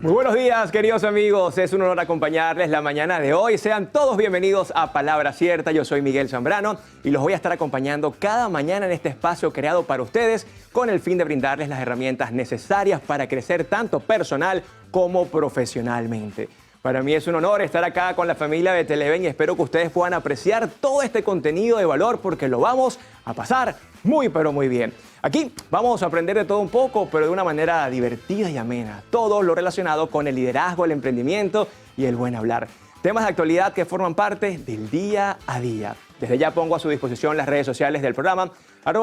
Muy buenos días, queridos amigos. Es un honor acompañarles la mañana de hoy. Sean todos bienvenidos a Palabra Cierta. Yo soy Miguel Zambrano y los voy a estar acompañando cada mañana en este espacio creado para ustedes con el fin de brindarles las herramientas necesarias para crecer tanto personal como profesionalmente. Para mí es un honor estar acá con la familia de Televen y espero que ustedes puedan apreciar todo este contenido de valor porque lo vamos a pasar muy pero muy bien. Aquí vamos a aprender de todo un poco, pero de una manera divertida y amena. Todo lo relacionado con el liderazgo, el emprendimiento y el buen hablar. Temas de actualidad que forman parte del día a día. Desde ya pongo a su disposición las redes sociales del programa,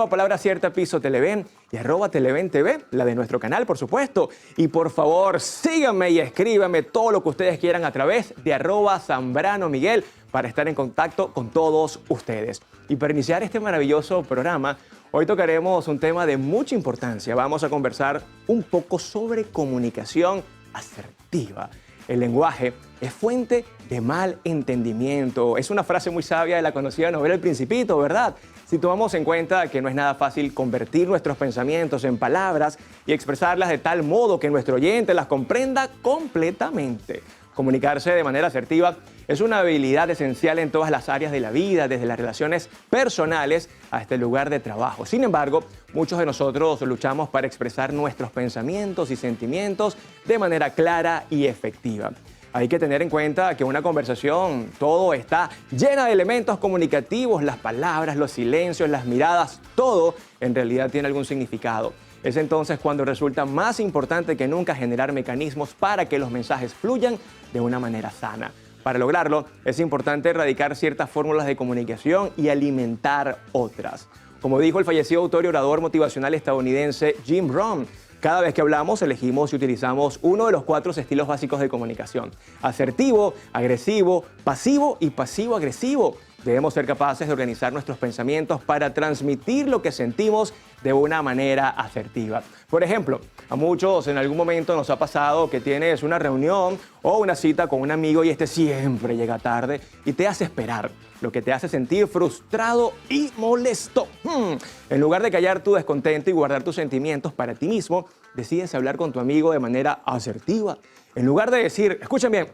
@Palabra Cierta Piso Televen y @Televen TV, la de nuestro canal, por supuesto. Y por favor, síganme y escríbanme todo lo que ustedes quieran a través de @ZambranoMiguel para estar en contacto con todos ustedes. Y para iniciar este maravilloso programa, hoy tocaremos un tema de mucha importancia. Vamos a conversar un poco sobre comunicación asertiva. El lenguaje es fuente de mal entendimiento. Es una frase muy sabia de la conocida novela El Principito, ¿verdad? Si tomamos en cuenta que no es nada fácil convertir nuestros pensamientos en palabras y expresarlas de tal modo que nuestro oyente las comprenda completamente. Comunicarse de manera asertiva es una habilidad esencial en todas las áreas de la vida, desde las relaciones personales hasta el lugar de trabajo. Sin embargo, muchos de nosotros luchamos para expresar nuestros pensamientos y sentimientos de manera clara y efectiva. Hay que tener en cuenta que una conversación, todo está llena de elementos comunicativos, las palabras, los silencios, las miradas, todo en realidad tiene algún significado. Es entonces cuando resulta más importante que nunca generar mecanismos para que los mensajes fluyan de una manera sana. Para lograrlo, es importante erradicar ciertas fórmulas de comunicación y alimentar otras. Como dijo el fallecido autor y orador motivacional estadounidense Jim Rohn, cada vez que hablamos, elegimos y utilizamos uno de los 4 estilos básicos de comunicación: asertivo, agresivo, pasivo y pasivo-agresivo. Debemos ser capaces de organizar nuestros pensamientos para transmitir lo que sentimos de una manera asertiva. Por ejemplo, a muchos en algún momento nos ha pasado que tienes una reunión o una cita con un amigo y este siempre llega tarde y te hace esperar, lo que te hace sentir frustrado y molesto. En lugar de callar tu descontento y guardar tus sentimientos para ti mismo, decides hablar con tu amigo de manera asertiva. En lugar de decir, escuchen bien,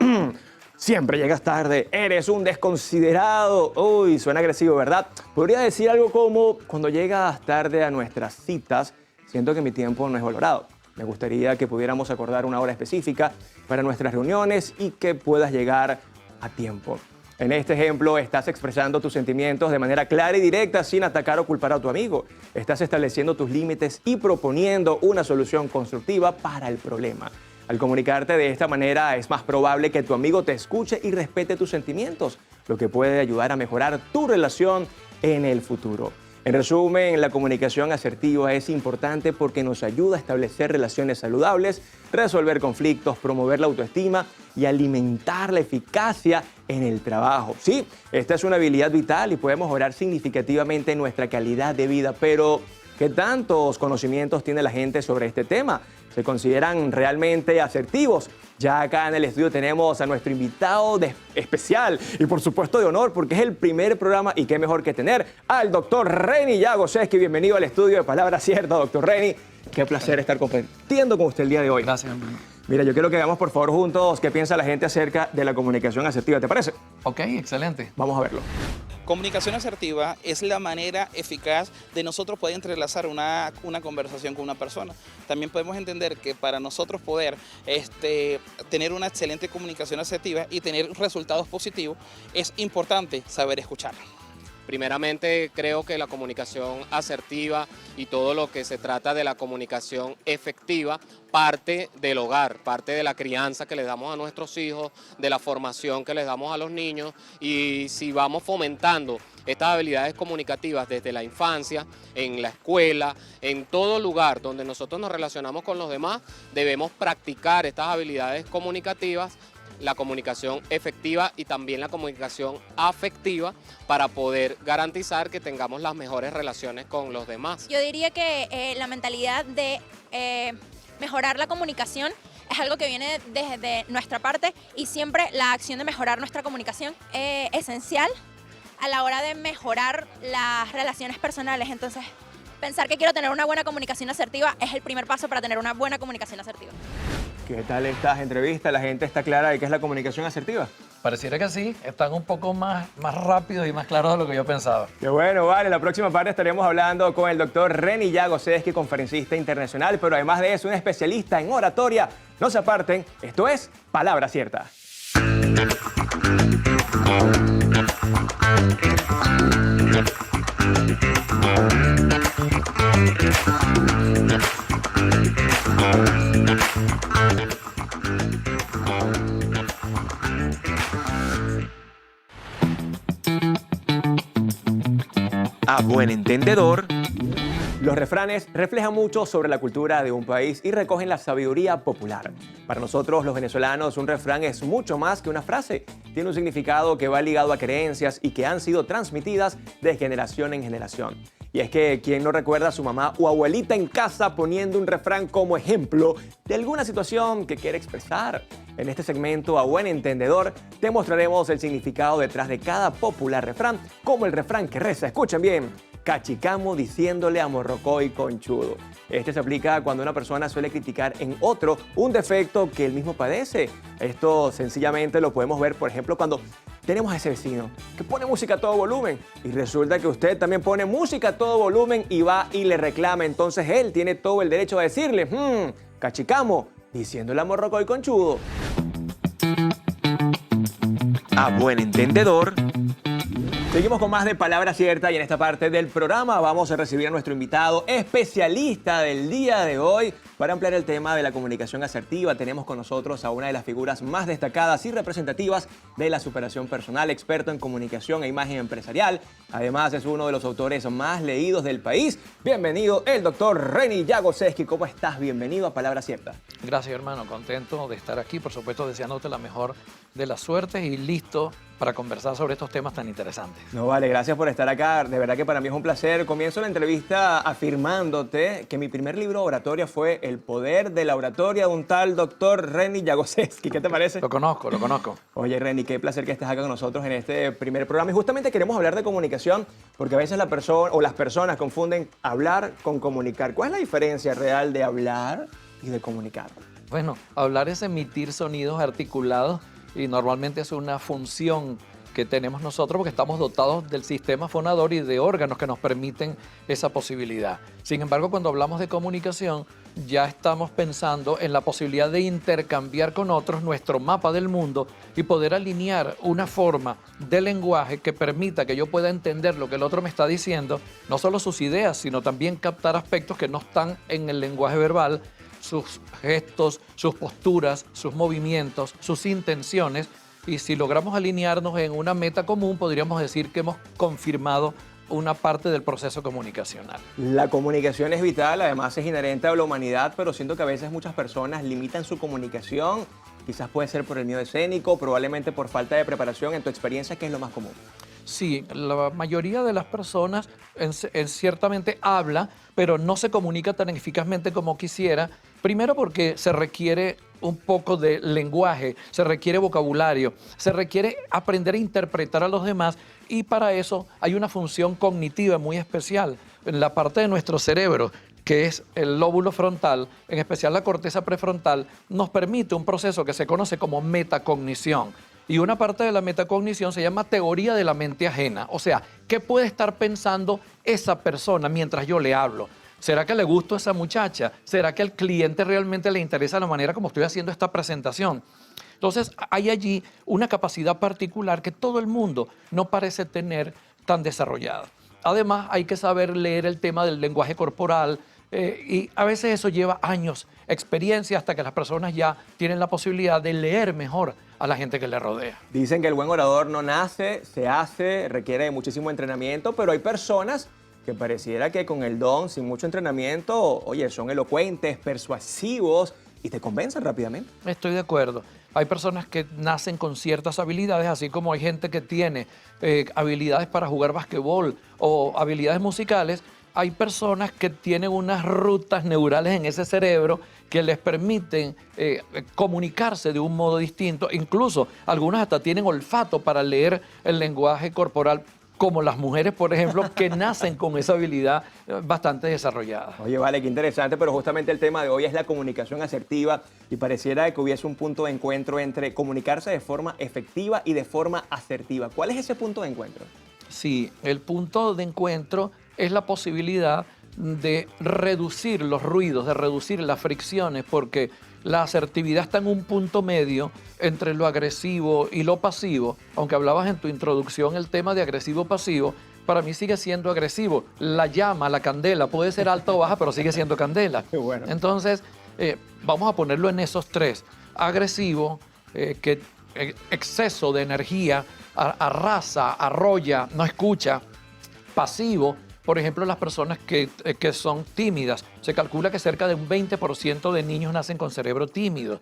siempre llegas tarde, eres un desconsiderado. Uy, suena agresivo, ¿verdad? Podría decir algo como, cuando llegas tarde a nuestras citas, siento que mi tiempo no es valorado. Me gustaría que pudiéramos acordar una hora específica para nuestras reuniones y que puedas llegar a tiempo. En este ejemplo, estás expresando tus sentimientos de manera clara y directa sin atacar o culpar a tu amigo. Estás estableciendo tus límites y proponiendo una solución constructiva para el problema. Al comunicarte de esta manera, es más probable que tu amigo te escuche y respete tus sentimientos, lo que puede ayudar a mejorar tu relación en el futuro. En resumen, la comunicación asertiva es importante porque nos ayuda a establecer relaciones saludables, resolver conflictos, promover la autoestima y alimentar la eficacia en el trabajo. Sí, esta es una habilidad vital y puede mejorar significativamente nuestra calidad de vida, pero ¿qué tantos conocimientos tiene la gente sobre este tema? ¿Se consideran realmente asertivos? Ya acá en el estudio tenemos a nuestro invitado especial y por supuesto de honor, porque es el primer programa y qué mejor que tener al doctor Reni Jagoseski. Bienvenido al estudio de Palabra Cierta, doctor Reni. Qué placer estar compartiendo con usted el día de hoy. Gracias, amigo. Mira, yo quiero que veamos por favor juntos qué piensa la gente acerca de la comunicación asertiva. ¿Te parece? Ok, excelente. Vamos a verlo. Comunicación asertiva es la manera eficaz de nosotros poder entrelazar una conversación con una persona. También podemos entender que para nosotros poder tener una excelente comunicación asertiva y tener resultados positivos, es importante saber escuchar. Primeramente, creo que la comunicación asertiva y todo lo que se trata de la comunicación efectiva parte del hogar, parte de la crianza que le damos a nuestros hijos, de la formación que les damos a los niños, y si vamos fomentando estas habilidades comunicativas desde la infancia, en la escuela, en todo lugar donde nosotros nos relacionamos con los demás, debemos practicar estas habilidades comunicativas, la comunicación efectiva y también la comunicación afectiva para poder garantizar que tengamos las mejores relaciones con los demás. Yo diría que la mentalidad de mejorar la comunicación es algo que viene desde nuestra parte y siempre la acción de mejorar nuestra comunicación es esencial a la hora de mejorar las relaciones personales. Entonces, pensar que quiero tener una buena comunicación asertiva es el primer paso para tener una buena comunicación asertiva. ¿Qué tal estas entrevistas? ¿La gente está clara de qué es la comunicación asertiva? Pareciera que sí, están un poco más rápidos y más claros de lo que yo pensaba. Qué bueno, vale. En la próxima parte estaremos hablando con el doctor Reni Llagoseski, conferencista internacional, pero además de eso, un especialista en oratoria. No se aparten, esto es Palabra Cierta. A buen entendedor, los refranes reflejan mucho sobre la cultura de un país y recogen la sabiduría popular. Para nosotros, los venezolanos, un refrán es mucho más que una frase. Tiene un significado que va ligado a creencias y que han sido transmitidas de generación en generación. Y es que quien no recuerda a su mamá o abuelita en casa poniendo un refrán como ejemplo de alguna situación que quiere expresar. En este segmento, a buen entendedor, te mostraremos el significado detrás de cada popular refrán, como el refrán que reza, escuchen bien, cachicamo diciéndole a morrocoy conchudo. Este se aplica cuando una persona suele criticar en otro un defecto que él mismo padece. Esto sencillamente lo podemos ver, por ejemplo, cuando tenemos a ese vecino que pone música a todo volumen y resulta que usted también pone música a todo volumen y va y le reclama. Entonces él tiene todo el derecho a decirle, cachicamo, diciéndole a morrocoy conchudo. A buen entendedor. Seguimos con más de Palabra Cierta y en esta parte del programa vamos a recibir a nuestro invitado especialista del día de hoy. Para ampliar el tema de la comunicación asertiva, tenemos con nosotros a una de las figuras más destacadas y representativas de la superación personal, experto en comunicación e imagen empresarial. Además, es uno de los autores más leídos del país. Bienvenido, el doctor Reni Llagoseski. ¿Cómo estás? Bienvenido a Palabra Cierta. Gracias, hermano. Contento de estar aquí. Por supuesto, deseándote la mejor de las suertes y listo para conversar sobre estos temas tan interesantes. No, vale, gracias por estar acá. De verdad que para mí es un placer. Comienzo la entrevista afirmándote que mi primer libro de oratoria fue El poder de la oratoria de un tal doctor Reni Llagoseski. ¿Qué te parece? Lo conozco, lo conozco. Oye, Reni, qué placer que estés acá con nosotros en este primer programa. Y justamente queremos hablar de comunicación porque a veces la persona o las personas confunden hablar con comunicar. ¿Cuál es la diferencia real de hablar y de comunicar? Bueno, hablar es emitir sonidos articulados y normalmente es una función que tenemos nosotros porque estamos dotados del sistema fonador y de órganos que nos permiten esa posibilidad. Sin embargo, cuando hablamos de comunicación, ya estamos pensando en la posibilidad de intercambiar con otros nuestro mapa del mundo y poder alinear una forma de lenguaje que permita que yo pueda entender lo que el otro me está diciendo, no solo sus ideas, sino también captar aspectos que no están en el lenguaje verbal, sus gestos, sus posturas, sus movimientos, sus intenciones. Y si logramos alinearnos en una meta común, podríamos decir que hemos confirmado una parte del proceso comunicacional. La comunicación es vital, además es inherente a la humanidad, pero siento que a veces muchas personas limitan su comunicación. Quizás puede ser por el miedo escénico, probablemente por falta de preparación. En tu experiencia, ¿qué es lo más común? Sí, la mayoría de las personas ciertamente habla, pero no se comunica tan eficazmente como quisiera. Primero porque se requiere un poco de lenguaje, se requiere vocabulario, se requiere aprender a interpretar a los demás y para eso hay una función cognitiva muy especial en la parte de nuestro cerebro, que es el lóbulo frontal, en especial la corteza prefrontal, nos permite un proceso que se conoce como metacognición. Y una parte de la metacognición se llama teoría de la mente ajena. O sea, ¿qué puede estar pensando esa persona mientras yo le hablo? ¿Será que le gusto a esa muchacha? ¿Será que al cliente realmente le interesa la manera como estoy haciendo esta presentación? Entonces, hay allí una capacidad particular que todo el mundo no parece tener tan desarrollada. Además, hay que saber leer el tema del lenguaje corporal y a veces eso lleva años, experiencia, hasta que las personas ya tienen la posibilidad de leer mejor a la gente que le rodea. Dicen que el buen orador no nace, se hace, requiere de muchísimo entrenamiento, pero hay personas que pareciera que con el don, sin mucho entrenamiento, oye, son elocuentes, persuasivos y te convencen rápidamente. Estoy de acuerdo. Hay personas que nacen con ciertas habilidades, así como hay gente que tiene habilidades para jugar basquetbol o habilidades musicales, hay personas que tienen unas rutas neurales en ese cerebro que les permiten comunicarse de un modo distinto. Incluso algunas hasta tienen olfato para leer el lenguaje corporal, como las mujeres, por ejemplo, que nacen con esa habilidad bastante desarrollada. Oye, vale, qué interesante, pero justamente el tema de hoy es la comunicación asertiva y pareciera que hubiese un punto de encuentro entre comunicarse de forma efectiva y de forma asertiva. ¿Cuál es ese punto de encuentro? Sí, el punto de encuentro es la posibilidad de reducir los ruidos, de reducir las fricciones, porque la asertividad está en un punto medio entre lo agresivo y lo pasivo. Aunque hablabas en tu introducción el tema de agresivo-pasivo, para mí sigue siendo agresivo. La llama, la candela, puede ser alta o baja, pero sigue siendo candela. Qué bueno. Entonces, vamos a ponerlo en esos tres. Agresivo, que exceso de energía, arrasa, arrolla, no escucha. Pasivo, por ejemplo, las personas que son tímidas. Se calcula que cerca de un 20% de niños nacen con cerebro tímido.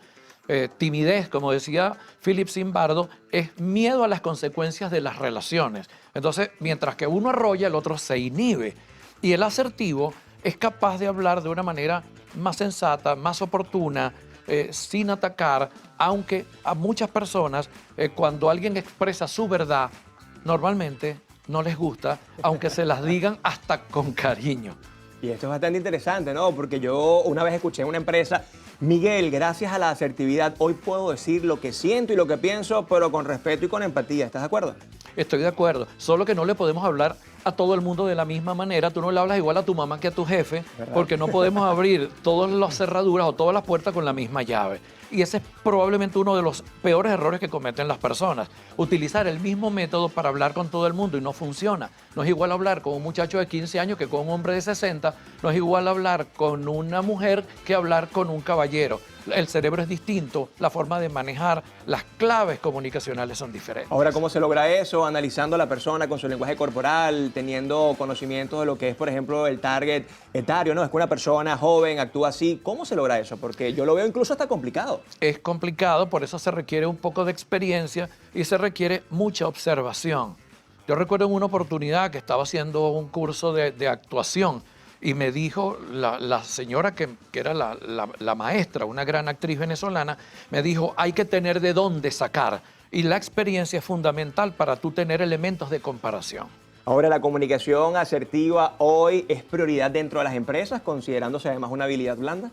Timidez, como decía Philip Zimbardo, es miedo a las consecuencias de las relaciones. Entonces, mientras que uno arrolla, el otro se inhibe. Y el asertivo es capaz de hablar de una manera más sensata, más oportuna, sin atacar, aunque a muchas personas, cuando alguien expresa su verdad, normalmente no les gusta, aunque se las digan hasta con cariño. Y esto es bastante interesante, ¿no? Porque yo una vez escuché en una empresa, Miguel, gracias a la asertividad, hoy puedo decir lo que siento y lo que pienso, pero con respeto y con empatía. ¿Estás de acuerdo? Estoy de acuerdo, solo que no le podemos hablar a todo el mundo de la misma manera. Tú no le hablas igual a tu mamá que a tu jefe, porque no podemos abrir todas las cerraduras o todas las puertas con la misma llave. Y ese es probablemente uno de los peores errores que cometen las personas. Utilizar el mismo método para hablar con todo el mundo y no funciona. No es igual hablar con un muchacho de 15 años que con un hombre de 60. No es igual hablar con una mujer que hablar con un caballero. El cerebro es distinto, la forma de manejar, las claves comunicacionales son diferentes. Ahora, ¿cómo se logra eso? Analizando a la persona con su lenguaje corporal, teniendo conocimiento de lo que es, por ejemplo, el target etario, ¿no? Es que una persona joven actúa así. ¿Cómo se logra eso? Porque yo lo veo incluso hasta complicado. Es complicado, por eso se requiere un poco de experiencia y se requiere mucha observación. Yo recuerdo en una oportunidad que estaba haciendo un curso de actuación y me dijo la señora que era la maestra, una gran actriz venezolana, me dijo, hay que tener de dónde sacar. Y la experiencia es fundamental para tú tener elementos de comparación. Ahora, ¿la comunicación asertiva hoy es prioridad dentro de las empresas, considerándose además una habilidad blanda?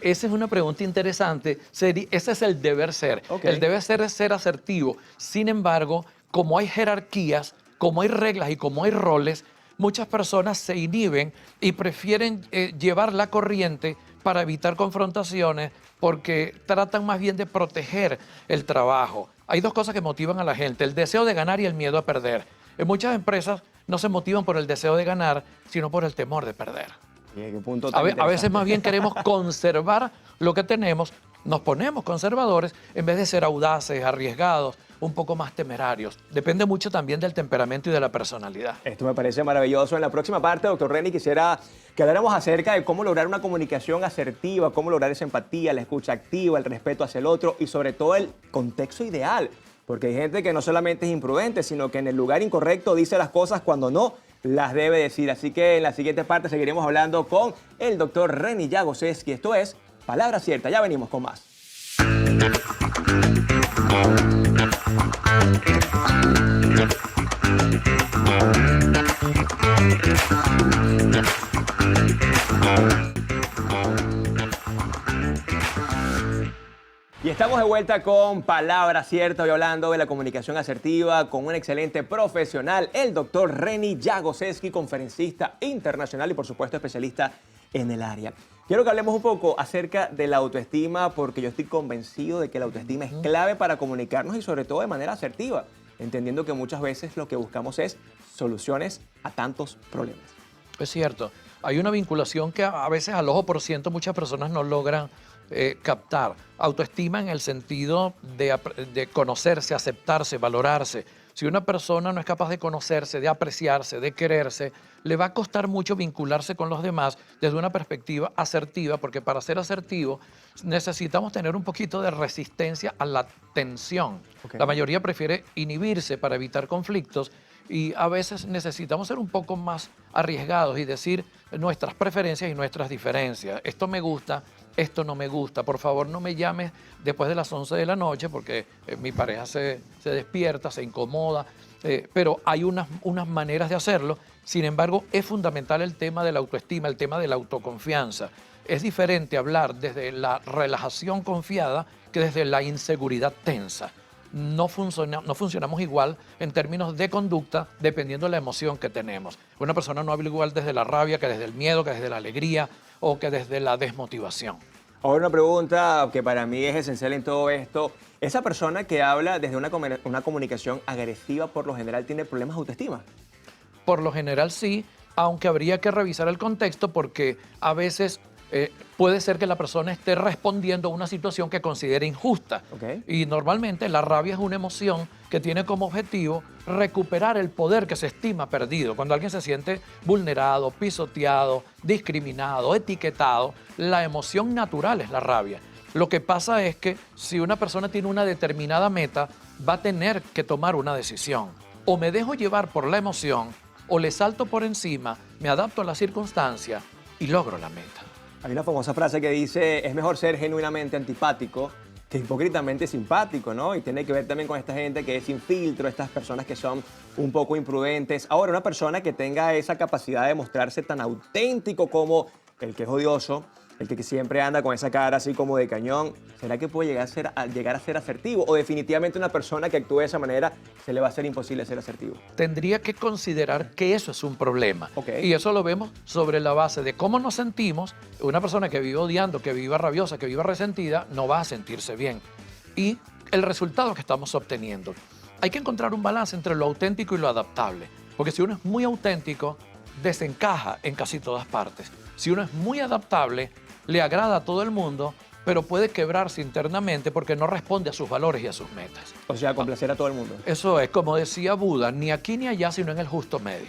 Esa es una pregunta interesante. Ese es el deber ser. Okay. El deber ser es ser asertivo. Sin embargo, como hay jerarquías, como hay reglas y como hay roles, muchas personas se inhiben y prefieren llevar la corriente para evitar confrontaciones porque tratan más bien de proteger el trabajo. Hay dos cosas que motivan a la gente, el deseo de ganar y el miedo a perder. En muchas empresas no se motivan por el deseo de ganar, sino por el temor de perder. ¿Qué punto A veces más bien queremos conservar lo que tenemos, nos ponemos conservadores en vez de ser audaces, arriesgados, un poco más temerarios. Depende mucho también del temperamento y de la personalidad. Esto me parece maravilloso. En la próxima parte, doctor Reni, quisiera que habláramos acerca de cómo lograr una comunicación asertiva, cómo lograr esa empatía, la escucha activa, el respeto hacia el otro y sobre todo el contexto ideal. Porque hay gente que no solamente es imprudente, sino que en el lugar incorrecto dice las cosas cuando no las debe decir. Así que en la siguiente parte seguiremos hablando con el doctor Reni Jagoseski. Esto es Palabra Cierta. Ya venimos con más. Y estamos de vuelta con Palabra Cierta, hoy hablando de la comunicación asertiva con un excelente profesional, el doctor Reni Jagoseski, conferencista internacional y por supuesto especialista en el área. Quiero que hablemos un poco acerca de la autoestima porque yo estoy convencido de que la autoestima es clave para comunicarnos y sobre todo de manera asertiva, entendiendo que muchas veces lo que buscamos es soluciones a tantos problemas. Es cierto, hay una vinculación que a veces al ojo por ciento muchas personas no logran captar. Autoestima en el sentido de conocerse, aceptarse, valorarse. Si una persona no es capaz de conocerse, de apreciarse, de quererse, le va a costar mucho vincularse con los demás desde una perspectiva asertiva, porque para ser asertivo necesitamos tener un poquito de resistencia a la tensión. Okay. La mayoría prefiere inhibirse para evitar conflictos Y a veces necesitamos ser un poco más arriesgados y decir nuestras preferencias y nuestras diferencias. Esto me gusta, esto no me gusta. Por favor, no me llames después de las 11 de la noche porque mi pareja se despierta, se incomoda. Pero hay unas maneras de hacerlo. Sin embargo, es fundamental el tema de la autoestima, el tema de la autoconfianza. Es diferente hablar desde la relajación confiada que desde la inseguridad tensa. No funcionamos igual en términos de conducta dependiendo de la emoción que tenemos. Una persona no habla igual desde la rabia que desde el miedo, que desde la alegría o que desde la desmotivación. Ahora una pregunta que para mí es esencial en todo esto. Esa persona que habla desde una comunicación agresiva por lo general tiene problemas de autoestima. Por lo general sí, aunque habría que revisar el contexto porque a veces puede ser que la persona esté respondiendo a una situación que considere injusta. Okay. Y normalmente la rabia es una emoción que tiene como objetivo recuperar el poder que se estima perdido. Cuando alguien se siente vulnerado, pisoteado, discriminado, etiquetado, la emoción natural es la rabia. Lo que pasa es que si una persona tiene una determinada meta, va a tener que tomar una decisión. O me dejo llevar por la emoción, o le salto por encima, me adapto a la circunstancia y logro la meta. Hay una famosa frase que dice, es mejor ser genuinamente antipático que hipócritamente simpático, ¿no? Y tiene que ver también con esta gente que es sin filtro, estas personas que son un poco imprudentes. Ahora, una persona que tenga esa capacidad de mostrarse tan auténtico como el que es odioso, el que siempre anda con esa cara así como de cañón, ¿será que puede llegar a ser asertivo? ¿O definitivamente una persona que actúe de esa manera se le va a hacer imposible ser asertivo? Tendría que considerar que eso es un problema. Okay. Y eso lo vemos sobre la base de cómo nos sentimos. Una persona que vive odiando, que viva rabiosa, que viva resentida, no va a sentirse bien. Y el resultado que estamos obteniendo. Hay que encontrar un balance entre lo auténtico y lo adaptable. Porque si uno es muy auténtico, desencaja en casi todas partes. Si uno es muy adaptable, le agrada a todo el mundo, pero puede quebrarse internamente porque no responde a sus valores y a sus metas. O sea, complacer a todo el mundo. Eso es, como decía Buda, ni aquí ni allá, sino en el justo medio.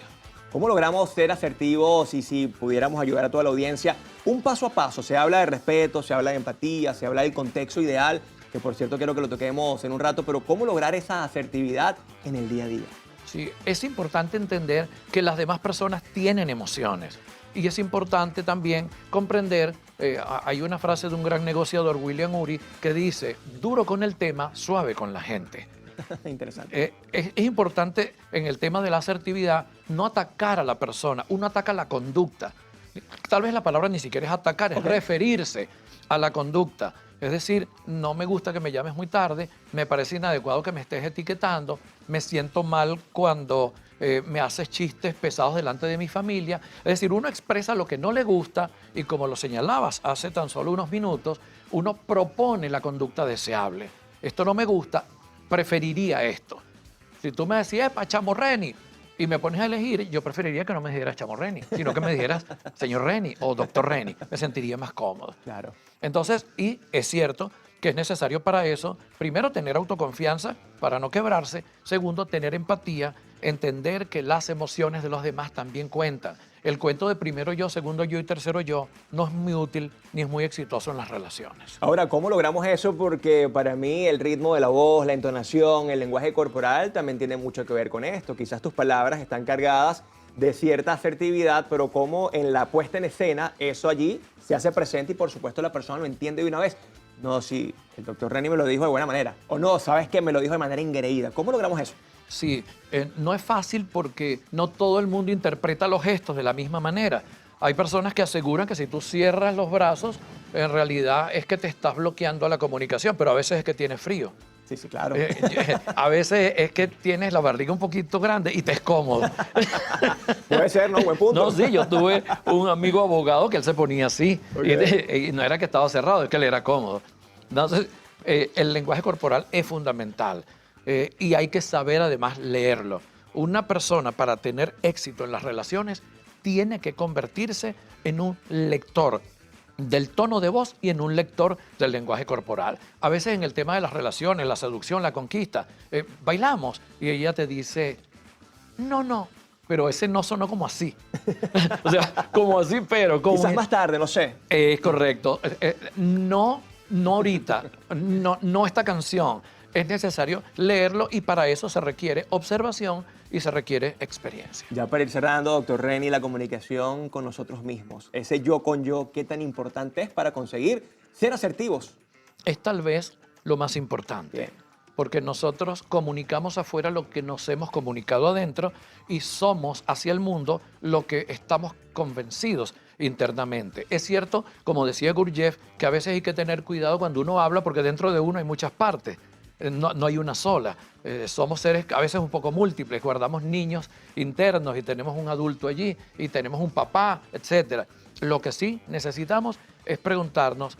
¿Cómo logramos ser asertivos y si pudiéramos ayudar a toda la audiencia? Un paso a paso. Se habla de respeto, se habla de empatía, se habla del contexto ideal, que por cierto quiero que lo toquemos en un rato, pero ¿cómo lograr esa asertividad en el día a día? Sí, es importante entender que las demás personas tienen emociones. Y es importante también comprender, hay una frase de un gran negociador, William Ury, que dice, duro con el tema, suave con la gente. Interesante. Es importante en el tema de la asertividad no atacar a la persona, uno ataca la conducta. Tal vez la palabra ni siquiera es atacar, es referirse a la conducta. Es decir, no me gusta que me llames muy tarde, me parece inadecuado que me estés etiquetando, me siento mal cuando me haces chistes pesados delante de mi familia. Es decir, uno expresa lo que no le gusta y como lo señalabas hace tan solo unos minutos, uno propone la conducta deseable. Esto no me gusta, preferiría esto. Si tú me decías, epa, Chamo Reni, y me pones a elegir, yo preferiría que no me dijeras Chamo Reni, sino que me dijeras señor Reni o doctor Reni. Me sentiría más cómodo. Claro. Entonces, y es cierto que es necesario para eso, primero, tener autoconfianza para no quebrarse. Segundo, tener empatía, entender que las emociones de los demás también cuentan. El cuento de primero yo, segundo yo y tercero yo no es muy útil ni es muy exitoso en las relaciones. Ahora, ¿cómo logramos eso? Porque para mí el ritmo de la voz, la entonación, el lenguaje corporal también tiene mucho que ver con esto. Quizás tus palabras están cargadas de cierta asertividad, pero cómo en la puesta en escena eso allí se hace presente y por supuesto la persona lo entiende de una vez. No, sí, el doctor Reni me lo dijo de buena manera. O no, ¿sabes qué? Me lo dijo de manera engreída. ¿Cómo logramos eso? Sí, no es fácil porque no todo el mundo interpreta los gestos de la misma manera. Hay personas que aseguran que si tú cierras los brazos, en realidad es que te estás bloqueando a la comunicación, pero a veces es que tienes frío. Sí, sí, claro. A veces es que tienes la barriga un poquito grande y te es cómodo. Puede ser, ¿no? Buen punto. No, sí, yo tuve un amigo abogado que él se ponía así. Y no era que estaba cerrado, es que le era cómodo. Entonces, el lenguaje corporal es fundamental. Y hay que saber además leerlo. Una persona para tener éxito en las relaciones tiene que convertirse en un lector del tono de voz y en un lector del lenguaje corporal. A veces en el tema de las relaciones, la seducción, la conquista, bailamos y ella te dice, no, pero ese no sonó como así. O sea, como así, pero como... Quizás más tarde, no sé. Es correcto. No ahorita, no esta canción. es necesario leerlo y para eso se requiere observación y se requiere experiencia. Ya para ir cerrando, doctor Reni, la comunicación con nosotros mismos, ese yo con yo, ¿qué tan importante es para conseguir ser asertivos? Es tal vez lo más importante. Bien. Porque nosotros comunicamos afuera lo que nos hemos comunicado adentro y somos hacia el mundo lo que estamos convencidos internamente. Es cierto, como decía Gurdjieff, que a veces hay que tener cuidado cuando uno habla porque dentro de uno hay muchas partes, no hay una sola. Somos seres a veces un poco múltiples, guardamos niños internos y tenemos un adulto allí y tenemos un papá, etc. Lo que sí necesitamos es preguntarnos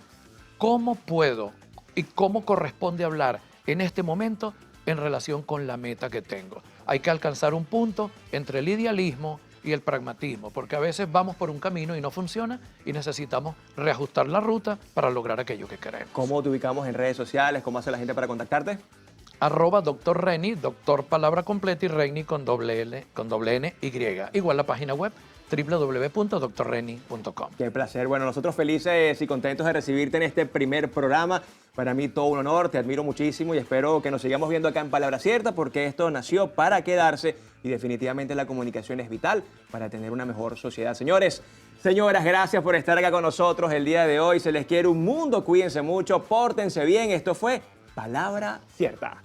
cómo puedo y cómo corresponde hablar en este momento en relación con la meta que tengo. Hay que alcanzar un punto entre el idealismo y el pragmatismo, porque a veces vamos por un camino y no funciona y necesitamos reajustar la ruta para lograr aquello que queremos. ¿Cómo te ubicamos en redes sociales? ¿Cómo hace la gente para contactarte? @Dr. Reni, doctor palabra completa y Reni con doble N, Y. Igual la página web www.drreni.com. Qué placer. Bueno, nosotros felices y contentos de recibirte en este primer programa. Para mí todo un honor, te admiro muchísimo y espero que nos sigamos viendo acá en Palabra Cierta porque esto nació para quedarse y definitivamente la comunicación es vital para tener una mejor sociedad. Señores, señoras, gracias por estar acá con nosotros el día de hoy. Se les quiere un mundo, cuídense mucho, pórtense bien. Esto fue Palabra Cierta.